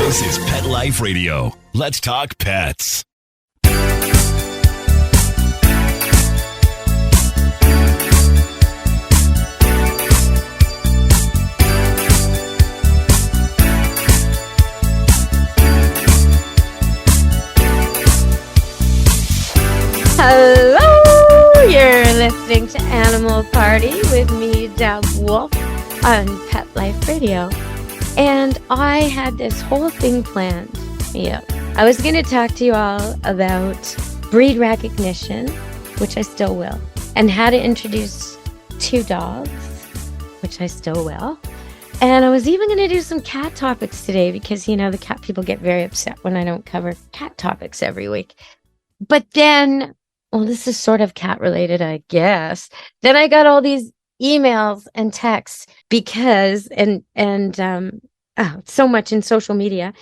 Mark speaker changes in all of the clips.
Speaker 1: This is Pet Life Radio. Let's talk pets.
Speaker 2: Hello, you're listening to Animal Party with me, Deb Wolfe, on Pet Life Radio. And I had this whole thing planned. Yeah, I was going to talk to you all about breed recognition, which I still will, and how to introduce two dogs, which I still will. And I was even going to do some cat topics today because, you know, the cat people get very upset when I don't cover cat topics every week. But then, well, this is sort of cat related, I guess. Then I got all these emails and texts because, so much in social media,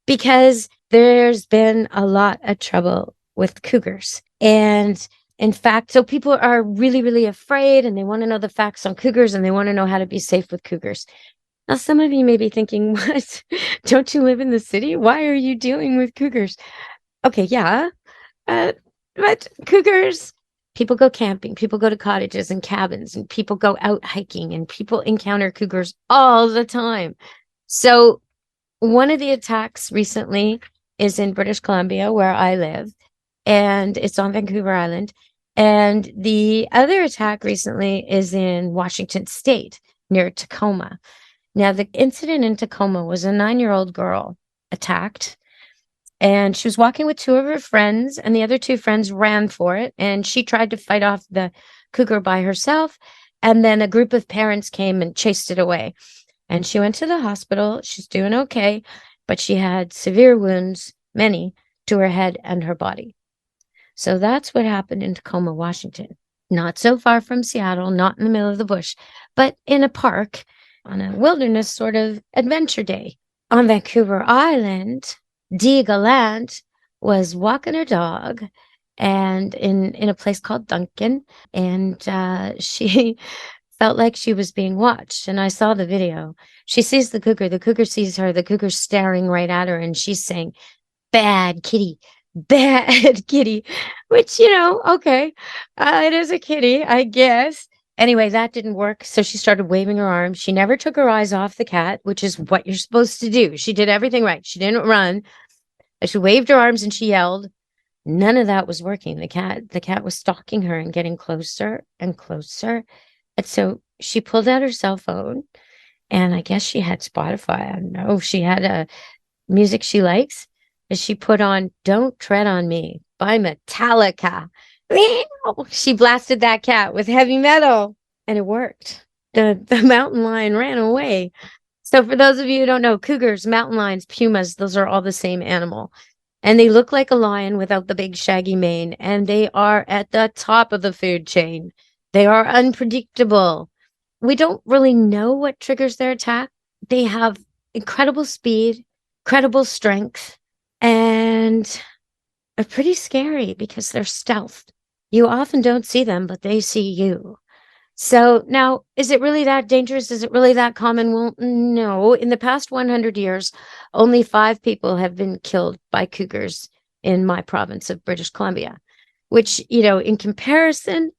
Speaker 2: because there's been a lot of trouble with cougars. And in fact, so people are really, really afraid and they want to know the facts on cougars and they want to know how to be safe with cougars. Now, some of you may be thinking, what? Don't you live in the city? Why are you dealing with cougars? Okay, yeah. But cougars, people go camping, people go to cottages and cabins, and people go out hiking, and people encounter cougars all the time. So one of the attacks recently is in British Columbia, where I live, and it's on Vancouver Island. And the other attack recently is in Washington State, near Tacoma. Now, the incident in Tacoma was a 9-year-old girl attacked. And she was walking with two of her friends, and the other two friends ran for it. And she tried to fight off the cougar by herself. And then a group of parents came and chased it away. And she went to the hospital. She's doing okay, but she had severe wounds, many, to her head and her body. So that's what happened in Tacoma, Washington. Not so far from Seattle, not in the middle of the bush, but in a park on a wilderness sort of adventure day. On Vancouver Island, Dee Gallant was walking her dog and in a place called Duncan, and she felt like she was being watched. And I saw the video. She sees the cougar sees her, the cougar's staring right at her, and she's saying, bad kitty, which, you know, okay, it is a kitty, I guess. Anyway, that didn't work. So she started waving her arms. She never took her eyes off the cat, which is what you're supposed to do. She did everything right. She didn't run. She waved her arms and she yelled. None of that was working. The cat was stalking her and getting closer and closer. And so she pulled out her cell phone, and I guess she had Spotify. I don't know. She had a music she likes, and she put on "Don't Tread on Me" by Metallica. She blasted that cat with heavy metal, and it worked. The mountain lion ran away. So for those of you who don't know, cougars, mountain lions, pumas, those are all the same animal. And they look like a lion without the big shaggy mane. And they are at the top of the food chain. They are unpredictable. We don't really know what triggers their attack. They have incredible speed, incredible strength, and are pretty scary because they're stealthed. You often don't see them, but they see you. So now, is it really that dangerous? Is it really that common? Well, no. In the past 100 years, only 5 people have been killed by cougars in my province of British Columbia, which, you know, in comparison,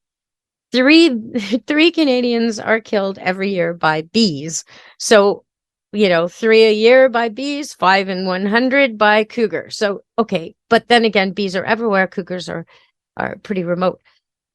Speaker 2: three Canadians are killed every year by bees. So, you know, 3 a year by bees, 5 in 100 by cougar. So, okay. But then again, bees are everywhere. Cougars are pretty remote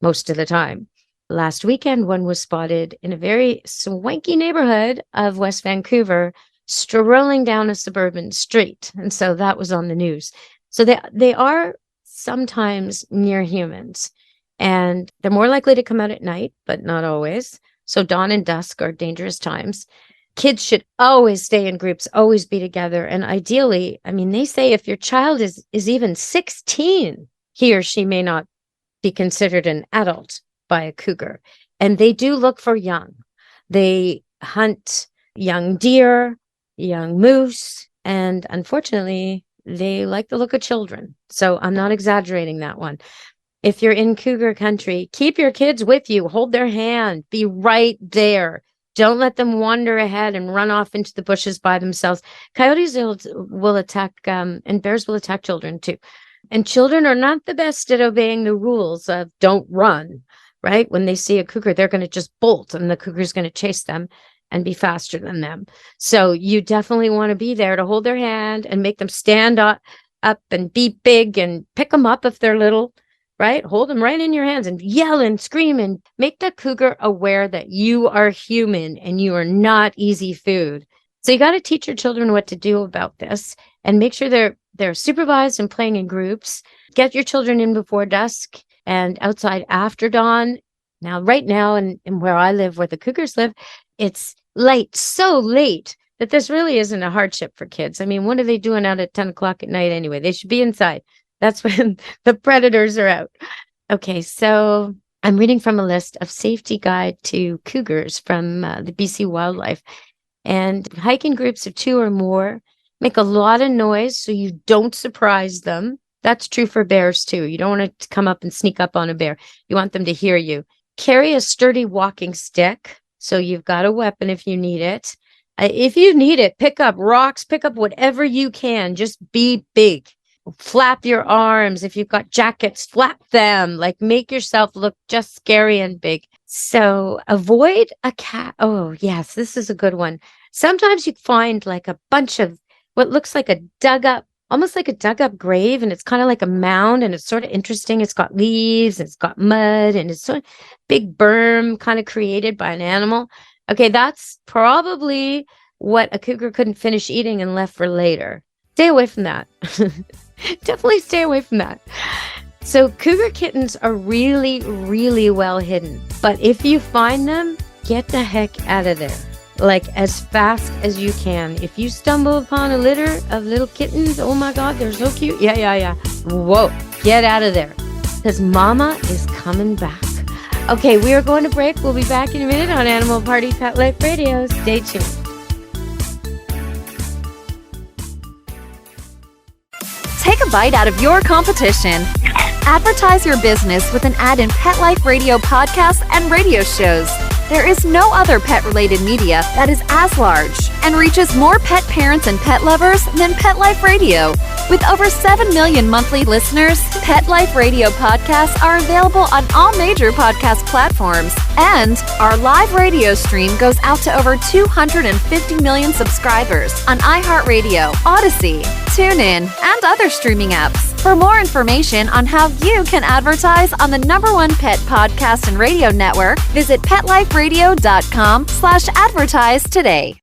Speaker 2: most of the time. Last weekend, one was spotted in a very swanky neighborhood of West Vancouver, strolling down a suburban street. And so that was on the news. So they are sometimes near humans, and they're more likely to come out at night, but not always. So dawn and dusk are dangerous times. Kids should always stay in groups, always be together. And ideally, I mean, they say if your child is even 16, he or she may not be considered an adult by a cougar. And they do look for young. They hunt young deer, young moose, and unfortunately, they like the look of children. So I'm not exaggerating that one. If you're in cougar country, keep your kids with you, hold their hand, be right there. Don't let them wander ahead and run off into the bushes by themselves. Coyotes will attack, and bears will attack children too. And children are not the best at obeying the rules of don't run, right? When they see a cougar, they're going to just bolt and the cougar's going to chase them and be faster than them. So you definitely want to be there to hold their hand and make them stand up and be big and pick them up if they're little, right? Hold them right in your hands and yell and scream and make the cougar aware that you are human and you are not easy food. So you got to teach your children what to do about this and make sure they're supervised and playing in groups. Get your children in before dusk and outside after dawn. Now, right now, and where I live, where the cougars live, it's late, so late that this really isn't a hardship for kids. I mean, what are they doing out at 10 o'clock at night anyway? They should be inside. That's when the predators are out. Okay, so I'm reading from a list of safety guide to cougars from the BC Wildlife. And hiking groups of 2 or more make a lot of noise so you don't surprise them. That's true for bears too. You don't want to come up and sneak up on a bear. You want them to hear you. Carry a sturdy walking stick so you've got a weapon if you need it. If you need it, pick up rocks, pick up whatever you can. Just be big. Flap your arms. If you've got jackets, flap them. Like, make yourself look just scary and big. So avoid a cat. Oh, yes, this is a good one. Sometimes you find like a bunch of what looks like a dug up, almost like a dug up grave. And it's kind of like a mound and it's sort of interesting. It's got leaves, it's got mud, and it's sort of big berm kind of created by an animal. Okay, that's probably what a cougar couldn't finish eating and left for later. Stay away from that. Definitely stay away from that. So cougar kittens are really, really well hidden. But if you find them, get the heck out of there. Like, as fast as you can. If you stumble upon a litter of little kittens, oh my God, they're so cute. Yeah. Whoa, get out of there. Because mama is coming back. Okay, we are going to break. We'll be back in a minute on Animal Party Pet Life Radio. Stay tuned.
Speaker 3: Take a bite out of your competition. Advertise your business with an ad in Pet Life Radio podcasts and radio shows. There is no other pet-related media that is as large and reaches more pet parents and pet lovers than Pet Life Radio. With over 7 million monthly listeners, Pet Life Radio podcasts are available on all major podcast platforms, and our live radio stream goes out to over 250 million subscribers on iHeartRadio, Odyssey, TuneIn, and other streaming apps. For more information on how you can advertise on the #1 pet podcast and radio network, visit PetLifeRadio.com/advertise today.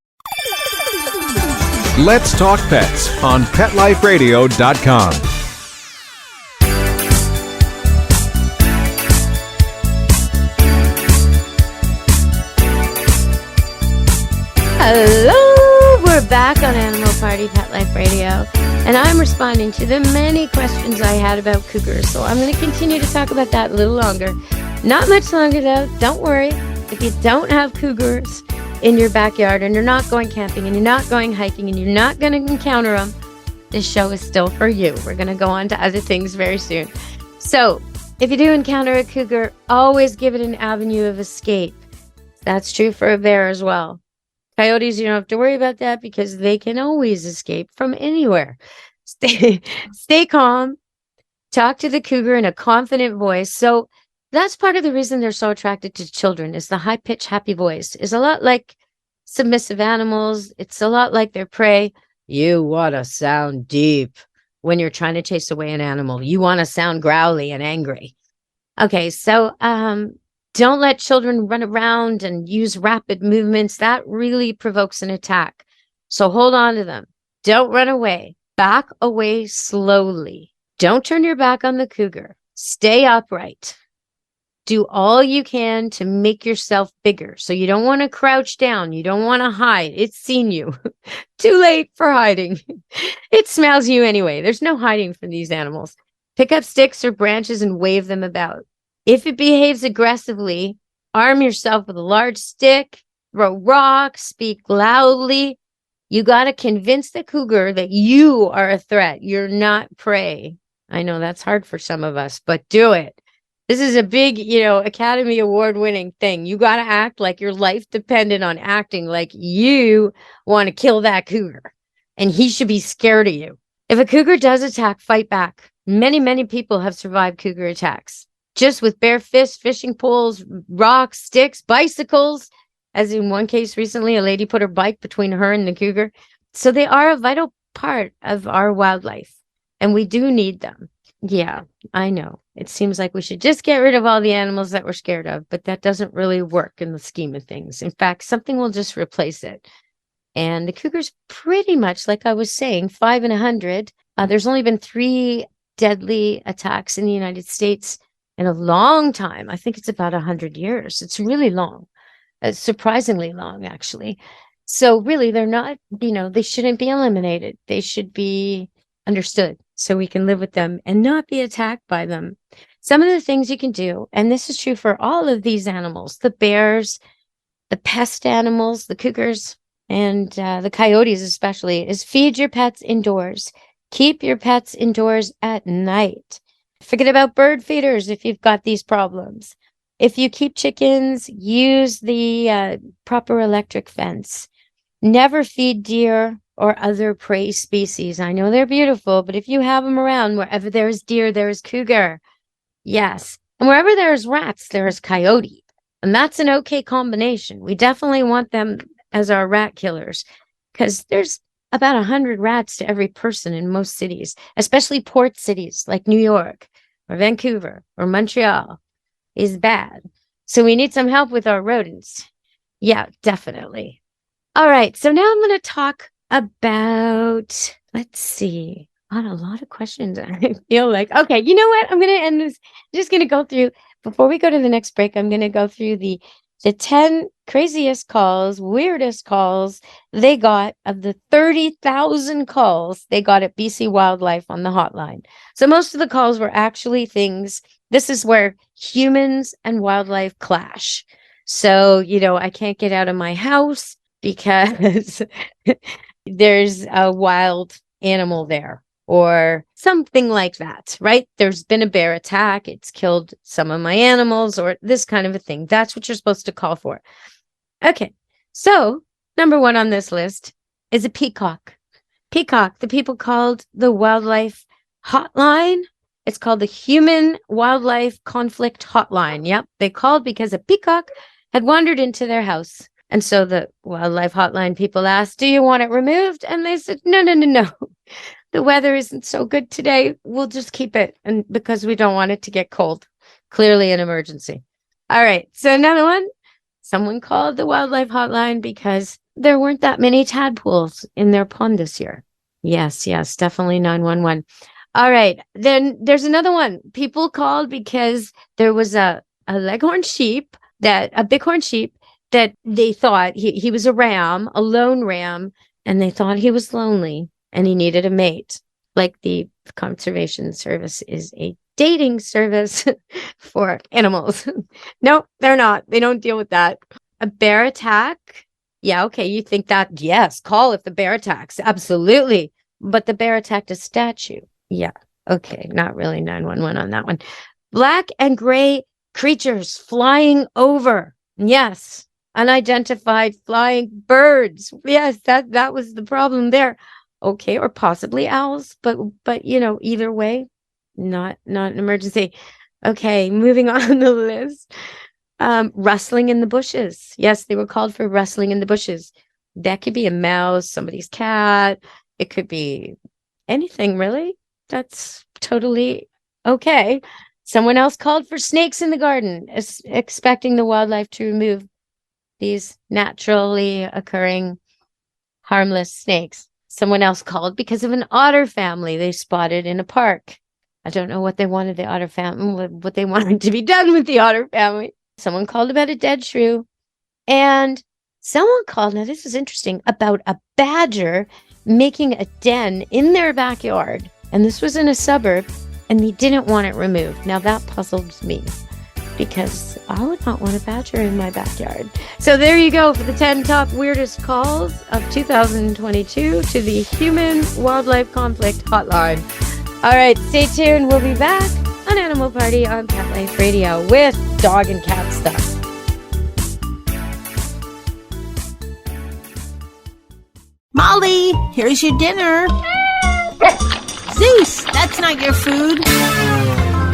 Speaker 4: Let's Talk Pets on PetLifeRadio.com.
Speaker 2: Hello, we're back on Animal Party Pet Life Radio, and I'm responding to the many questions I had about cougars, so I'm going to continue to talk about that a little longer. Not much longer though, don't worry. If you don't have cougars in your backyard and you're not going camping and you're not going hiking and you're not going to encounter them, this show is still for you. We're going to go on to other things very soon. So if you do encounter a cougar, always give it an avenue of escape. That's true for a bear as well. Coyotes, you don't have to worry about that because they can always escape from anywhere. Stay calm. Talk to the cougar in a confident voice. So that's part of the reason they're so attracted to children, is the high-pitched, happy voice. Is a lot like submissive animals. It's a lot like their prey. You want to sound deep when you're trying to chase away an animal. You want to sound growly and angry. Okay, so don't let children run around and use rapid movements. That really provokes an attack. So hold on to them. Don't run away. Back away slowly. Don't turn your back on the cougar. Stay upright. Do all you can to make yourself bigger. So you don't want to crouch down. You don't want to hide. It's seen you. Too late for hiding. It smells you anyway. There's no hiding from these animals. Pick up sticks or branches and wave them about. If it behaves aggressively, arm yourself with a large stick, throw rocks, speak loudly. You got to convince the cougar that you are a threat. You're not prey. I know that's hard for some of us, but do it. This is a big, Academy Award winning thing. You got to act like your life depended on acting like you want to kill that cougar, and he should be scared of you. If a cougar does attack, fight back. Many, many people have survived cougar attacks just with bare fists, fishing poles, rocks, sticks, bicycles. As in one case recently, a lady put her bike between her and the cougar. So they are a vital part of our wildlife, and we do need them. Yeah, I know. It seems like we should just get rid of all the animals that we're scared of, but that doesn't really work in the scheme of things. In fact, something will just replace it. And the cougar's pretty much, like I was saying, 5 in 100. There's only been 3 deadly attacks in the United States in a long time. I think it's about 100 years. It's really long. Surprisingly long, actually. So really, they're not, they shouldn't be eliminated. They should be understood so we can live with them and not be attacked by them. Some of the things you can do, and this is true for all of these animals, the bears, the pest animals, the cougars, and the coyotes especially, is feed your pets indoors. Keep your pets indoors at night. Forget about bird feeders if you've got these problems. If you keep chickens, use the proper electric fence. Never feed deer or other prey species. I know they're beautiful, but if you have them around, wherever there is deer, there is cougar. Yes. And wherever there is rats, there is coyote. And that's an okay combination. We definitely want them as our rat killers, because there's about 100 rats to every person in most cities, especially port cities like New York or Vancouver or Montreal. Is bad. So we need some help with our rodents. Yeah, definitely. All right. So now I'm going to talk about, let's see, on a lot of questions. I feel like, okay, you know what? I'm going to end this. I'm just going to go through, before we go to the next break, I'm going to go through the 10 craziest calls, weirdest calls they got of the 30,000 calls they got at BC Wildlife on the hotline. So most of the calls were actually things. This is where humans and wildlife clash. So, I can't get out of my house because there's a wild animal there or something like that, right? There's been a bear attack. It's killed some of my animals or this kind of a thing. That's what you're supposed to call for. Okay. So number 1 on this list is a peacock. Peacock, the people called the wildlife hotline. It's called the Human Wildlife Conflict Hotline. Yep, they called because a peacock had wandered into their house. And so the wildlife hotline people asked, do you want it removed? And they said, no. The weather isn't so good today. We'll just keep it. And because we don't want it to get cold. Clearly an emergency. All right. So another one, someone called the wildlife hotline because there weren't that many tadpoles in their pond this year. Yes, definitely 911. All right. Then there's another one. People called because there was a bighorn sheep that they thought he was a ram, a lone ram, and they thought he was lonely and he needed a mate. Like the Conservation Service is a dating service for animals. No, they're not. They don't deal with that. A bear attack. Yeah, okay. You think that? Yes. Call if the bear attacks. Absolutely. But the bear attacked a statue. Yeah. Okay. Not really 911 on that one. Black and gray creatures flying over. Yes. Unidentified flying birds. Yes. That was the problem there. Okay. Or possibly owls, but either way, not an emergency. Okay. Moving on the list. Rustling in the bushes. Yes. They were called for rustling in the bushes. That could be a mouse, somebody's cat. It could be anything, really. That's totally okay. Someone else called for snakes in the garden, expecting the wildlife to remove these naturally occurring harmless snakes. Someone else called because of an otter family they spotted in a park. I don't know what they wanted the otter family, what they wanted to be done with the otter family. Someone called about a dead shrew. And someone called, now this is interesting, about a badger making a den in their backyard. And this was in a suburb, and they didn't want it removed. Now that puzzled me because I would not want a badger in my backyard. So there you go for the 10 top weirdest calls of 2022 to the Human Wildlife Conflict Hotline. All right, stay tuned. We'll be back on Fun Animal Party on Pet Life Radio with dog and cat stuff.
Speaker 5: Molly, here's your dinner. Zeus, that's not your food.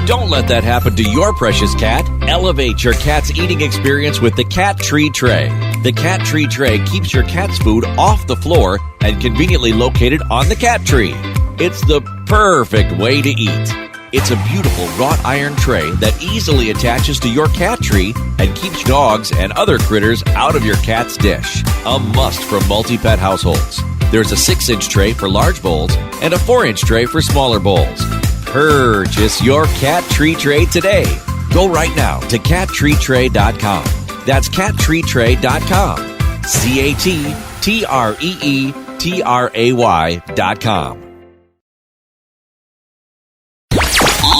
Speaker 6: Don't let that happen to your precious cat. Elevate your cat's eating experience with the Cat Tree Tray. The Cat Tree Tray keeps your cat's food off the floor and conveniently located on the cat tree. It's the perfect way to eat. It's a beautiful wrought iron tray that easily attaches to your cat tree and keeps dogs and other critters out of your cat's dish. A must for multi-pet households. There's a 6-inch tray for large bowls and a 4-inch tray for smaller bowls. Purchase your Cat Tree Tray today. Go right now to cattreetray.com. That's cattreetray.com. CATTREETRAY.com.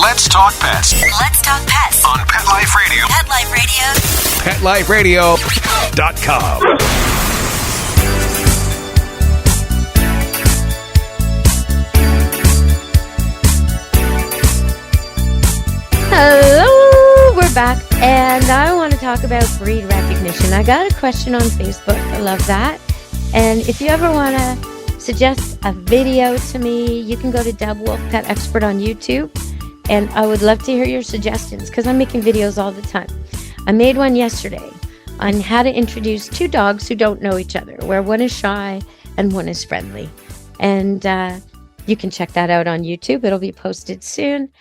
Speaker 1: Let's talk pets
Speaker 7: Let's talk pets
Speaker 1: on Pet Life Radio.
Speaker 7: Pet Life Radio.
Speaker 1: PetLifeRadio.com.
Speaker 2: Hello, we're back, and I want to talk about breed recognition. I got a question on Facebook. I love that. And if you ever want to suggest a video to me, you can go to Deb Wolfe-Petexpert on YouTube, and I would love to hear your suggestions because I'm making videos all the time. I made one yesterday on how to introduce two dogs who don't know each other, where one is shy and one is friendly. And you can check that out on YouTube. It'll be posted soon.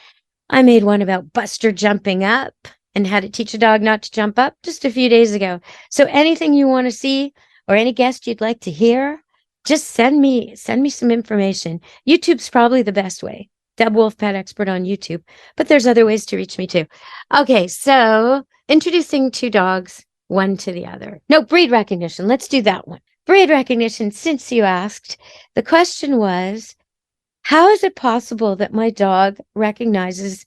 Speaker 2: I made one about Buster jumping up and how to teach a dog not to jump up just a few days ago. So anything you want to see or any guest you'd like to hear, just send me some information. YouTube's probably the best way. Deb Wolfe-Petexpert on YouTube, but there's other ways to reach me too. Okay, so introducing two dogs, one to the other. No, breed recognition. Let's do that one. Breed recognition, since you asked, the question was, how is it possible that my dog recognizes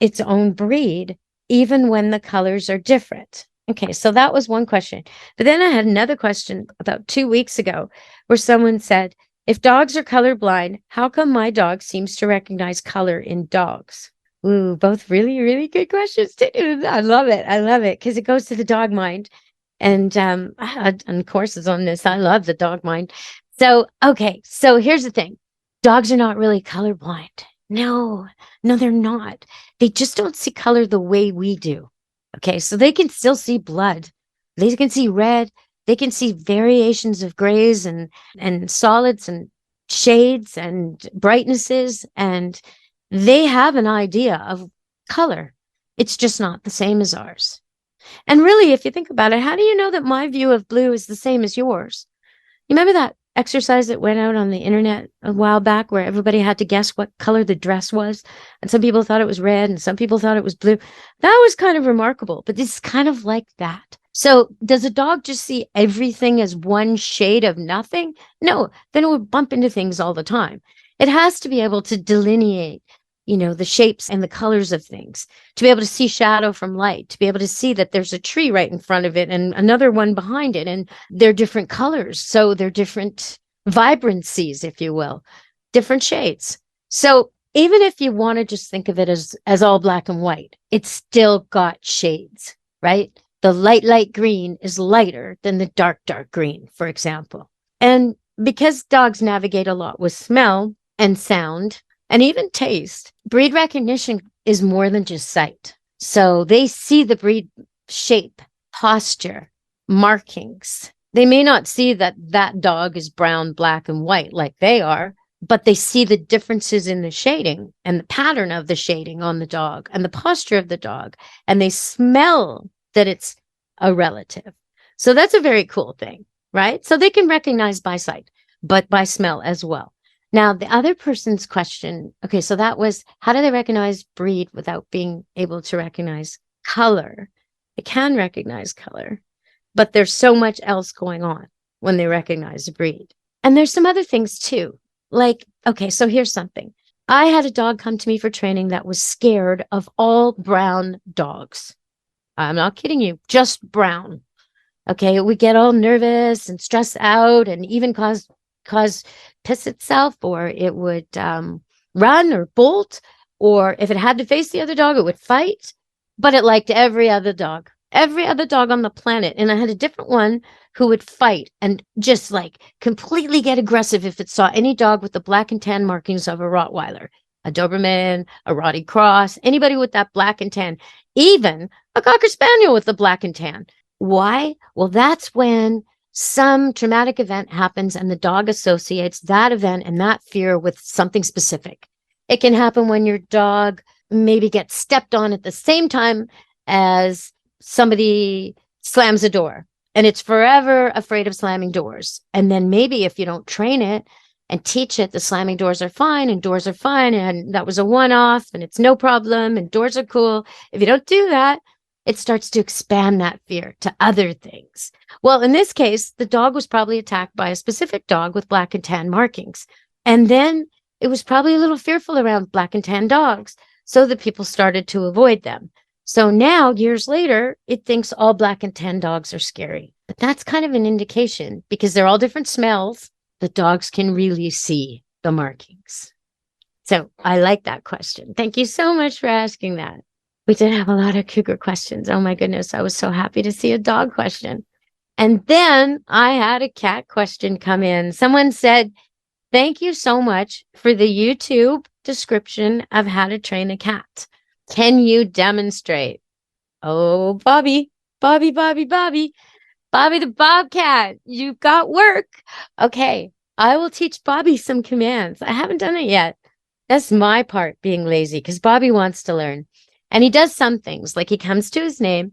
Speaker 2: its own breed even when the colors are different? Okay, so that was one question. But then I had another question about 2 weeks ago where someone said, if dogs are colorblind, how come my dog seems to recognize color in dogs? Ooh, both really, really good questions too. I love it. I love it because it goes to the dog mind. And I had courses on this. I love the dog mind. So, okay, so here's the thing. Dogs are not really colorblind. No, they're not. They just don't see color the way we do. Okay, so they can still see blood. They can see red. They can see variations of grays and solids and shades and brightnesses. And they have an idea of color. It's just not the same as ours. And really, if you think about it, how do you know that my view of blue is the same as yours? You remember that exercise that went out on the internet a while back where everybody had to guess what color the dress was, and some people thought it was red and some people thought it was blue? That was kind of remarkable, but it's kind of like that. So does a dog just see everything as one shade of nothing? No, then it would bump into things all the time. It has to be able to delineate, the shapes and the colors of things, to be able to see shadow from light, to be able to see that there's a tree right in front of it and another one behind it, and they're different colors. So they're different vibrancies, if you will, different shades. So even if you want to just think of it as all black and white, it's still got shades, right? The light green is lighter than the dark green, for example. And because dogs navigate a lot with smell and sound, and even taste, breed recognition is more than just sight. So they see the breed shape, posture, markings. They may not see that dog is brown, black, and white like they are, but they see the differences in the shading and the pattern of the shading on the dog and the posture of the dog. And they smell that it's a relative. So that's a very cool thing, right? So they can recognize by sight, but by smell as well. Now, the other person's question, okay, so that was, how do they recognize breed without being able to recognize color? They can recognize color, but there's so much else going on when they recognize a breed. And there's some other things too. Like, okay, so here's something. I had a dog come to me for training that was scared of all brown dogs. I'm not kidding you, just brown. Okay, it would get all nervous and stressed out and even cause piss itself, or it would run or bolt, or if it had to face the other dog, it would fight, but it liked every other dog on the planet. And I had a different one who would fight and just like completely get aggressive if it saw any dog with the black and tan markings of a Rottweiler, a Doberman, a Rottie Cross, anybody with that black and tan, even a Cocker Spaniel with the black and tan. Why? Well, that's when some traumatic event happens and the dog associates that event and that fear with something specific. It can happen when your dog maybe gets stepped on at the same time as somebody slams a door, and it's forever afraid of slamming doors. And then maybe if you don't train it and teach it, the slamming doors are fine and doors are fine, and that was a one-off and it's no problem and doors are cool. If you don't do that, it starts to expand that fear to other things. Well, in this case, the dog was probably attacked by a specific dog with black and tan markings. And then it was probably a little fearful around black and tan dogs, so the people started to avoid them. So now, years later, it thinks all black and tan dogs are scary. But that's kind of an indication, because they're all different smells. The dogs can really see the markings. So I like that question. Thank you so much for asking that. We did have a lot of cougar questions. Oh my goodness. I was so happy to see a dog question. And then I had a cat question come in. Someone said, thank you so much for the YouTube description of how to train a cat. Can you demonstrate? Oh, Bobby the Bobcat, you've got work. Okay, I will teach Bobby some commands. I haven't done it yet. That's my part, being lazy, because Bobby wants to learn. And he does some things, like he comes to his name,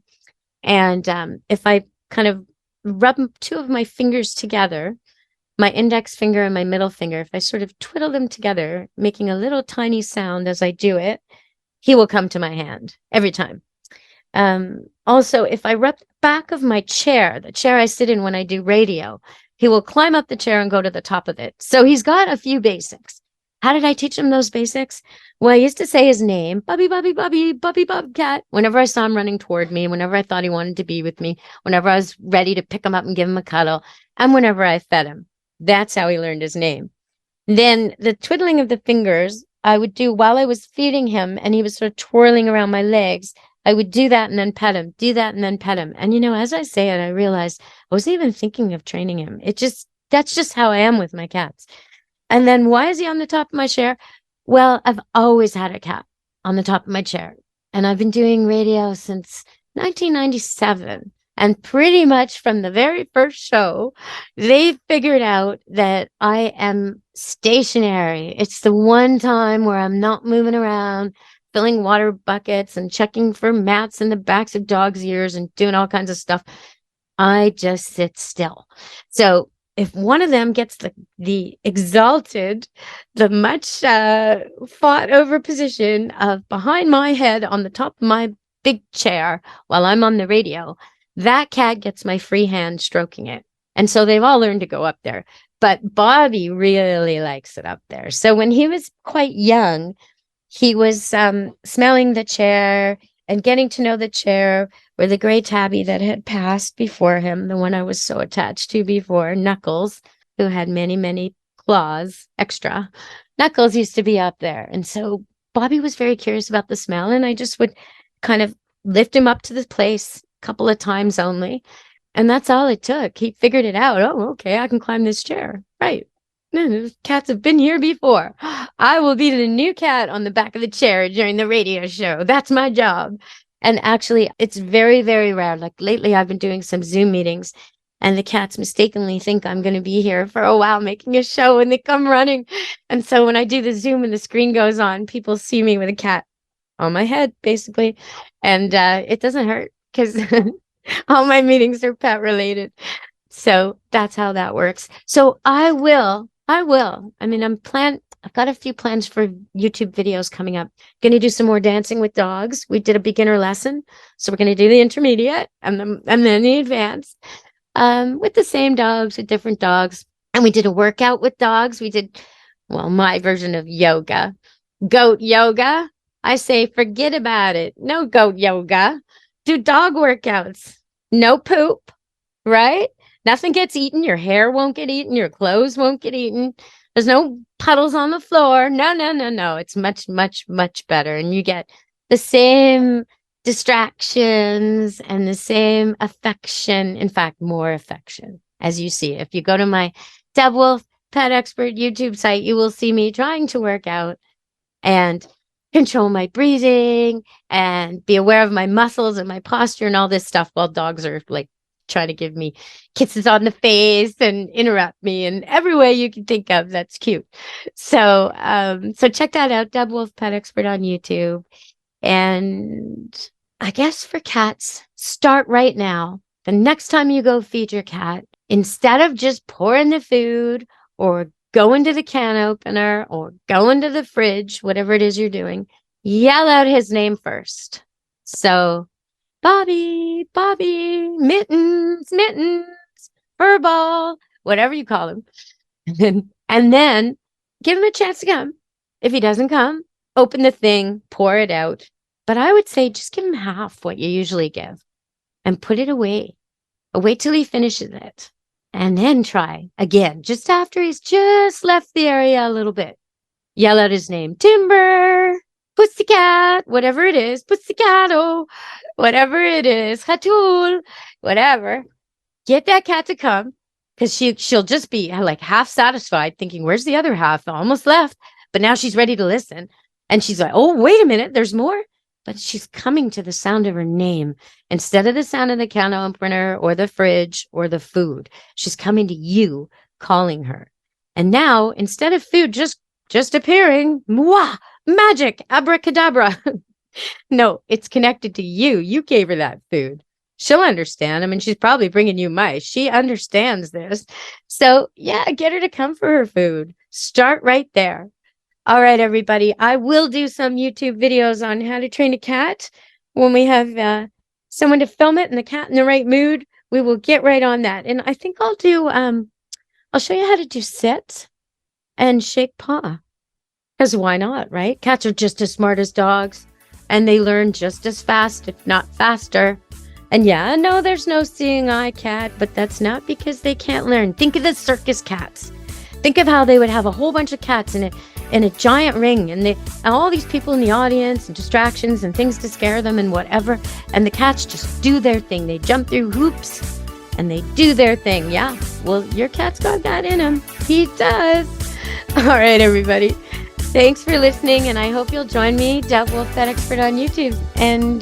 Speaker 2: and if I kind of rub two of my fingers together, my index finger and my middle finger, if I sort of twiddle them together, making a little tiny sound as I do it, he will come to my hand every time. Also, if I rub the back of my chair, the chair I sit in when I do radio, he will climb up the chair and go to the top of it. So he's got a few basics. How did I teach him those basics? Well, I used to say his name, Bobby, Bobcat, whenever I saw him running toward me, whenever I thought he wanted to be with me, whenever I was ready to pick him up and give him a cuddle, and whenever I fed him. That's how he learned his name. Then the twiddling of the fingers I would do while I was feeding him, and he was sort of twirling around my legs. I would do that and then pet him, do that and then pet him. And, you know, as I say it, I realized I wasn't even thinking of training him. That's just how I am with my cats. And then why is he on the top of my chair? Well, I've always had a cat on the top of my chair. And I've been doing radio since 1997. And pretty much from the very first show, they figured out that I am stationary. It's the one time where I'm not moving around, filling water buckets and checking for mats in the backs of dogs' ears and doing all kinds of stuff. I just sit still. So if one of them gets the exalted, the much fought over position of behind my head on the top of my big chair while I'm on the radio, that cat gets my free hand stroking it. And so they've all learned to go up there. But Bobby really likes it up there. So when he was quite young, he was smelling the chair and getting to know the chair where the gray tabby that had passed before him, the one I was so attached to before, Knuckles, who had many, many claws extra. Knuckles used to be up there. And so Bobby was very curious about the smell, and I just would kind of lift him up to the place a couple of times only. And that's all it took. He figured it out. Oh, okay, I can climb this chair. Right. No, cats have been here before. I will be the new cat on the back of the chair during the radio show. That's my job. And actually, it's very, very rare. Like lately, I've been doing some Zoom meetings, and the cats mistakenly think I'm going to be here for a while making a show, and they come running. And so when I do the Zoom and the screen goes on, people see me with a cat on my head, basically. And it doesn't hurt because all my meetings are pet related. So that's how that works. So I will. I mean, I've got a few plans for YouTube videos coming up. Going to do some more dancing with dogs. We did a beginner lesson. So we're going to do the intermediate and then the advanced with the same dogs, with different dogs. And we did a workout with dogs. We did, well, my version of yoga, goat yoga. I say, forget about it. No goat yoga. Do dog workouts. No poop, right? Nothing gets eaten. Your hair won't get eaten. Your clothes won't get eaten. There's no puddles on the floor. No. It's much, much, much better. And you get the same distractions and the same affection. In fact, more affection, as you see. If you go to my Deb Wolfe Pet Expert YouTube site, you will see me trying to work out and control my breathing and be aware of my muscles and my posture and all this stuff while dogs are like trying to give me kisses on the face and interrupt me in every way you can think of. That's cute. So check that out, Deb Wolfe Pet Expert on YouTube. And I guess for cats, start right now. The next time you go feed your cat, instead of just pouring the food or go into the can opener or go into the fridge, whatever it is you're doing, yell out his name first. So, Bobby, Mittens, Furball, whatever you call him. And then give him a chance to come. If he doesn't come, open the thing, pour it out. But I would say just give him half what you usually give and put it away. Wait till he finishes it. And then try again, just after he's just left the area a little bit. Yell out his name. Timber, Pussycat, whatever it is. Pussycato, whatever it is. Hatul, whatever. Get that cat to come because she'll just be like half satisfied thinking, where's the other half? Almost left. But now she's ready to listen. And she's like, oh, wait a minute, there's more. But she's coming to the sound of her name instead of the sound of the can opener or the fridge or the food. She's coming to you, calling her. And now, instead of food just appearing, mwah, magic, abracadabra. No, it's connected to you. You gave her that food. She'll understand. I mean, she's probably bringing you mice. She understands this. So, yeah, get her to come for her food. Start right there. All right, everybody. I will do some YouTube videos on how to train a cat. When we have someone to film it and the cat in the right mood, we will get right on that. And I think I'll do, I'll show you how to do sit and shake paw. Because why not, right? Cats are just as smart as dogs and they learn just as fast, if not faster. And yeah, no, there's no seeing eye cat, but that's not because they can't learn. Think of the circus cats. Think of how they would have a whole bunch of cats in a giant ring and all these people in the audience and distractions and things to scare them and whatever. And the cats just do their thing. They jump through hoops and they do their thing. Yeah, well, your cat's got that in him. He does. All right, everybody. Thanks for listening. And I hope you'll join me, Deb Wolfe Pet Expert on YouTube. And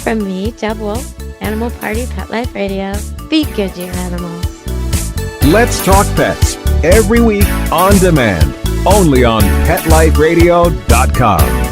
Speaker 2: from me, Deb Wolfe, Animal Party Pet Life Radio. Be good to your animals.
Speaker 4: Let's Talk Pets, every week on demand, only on PetLifeRadio.com.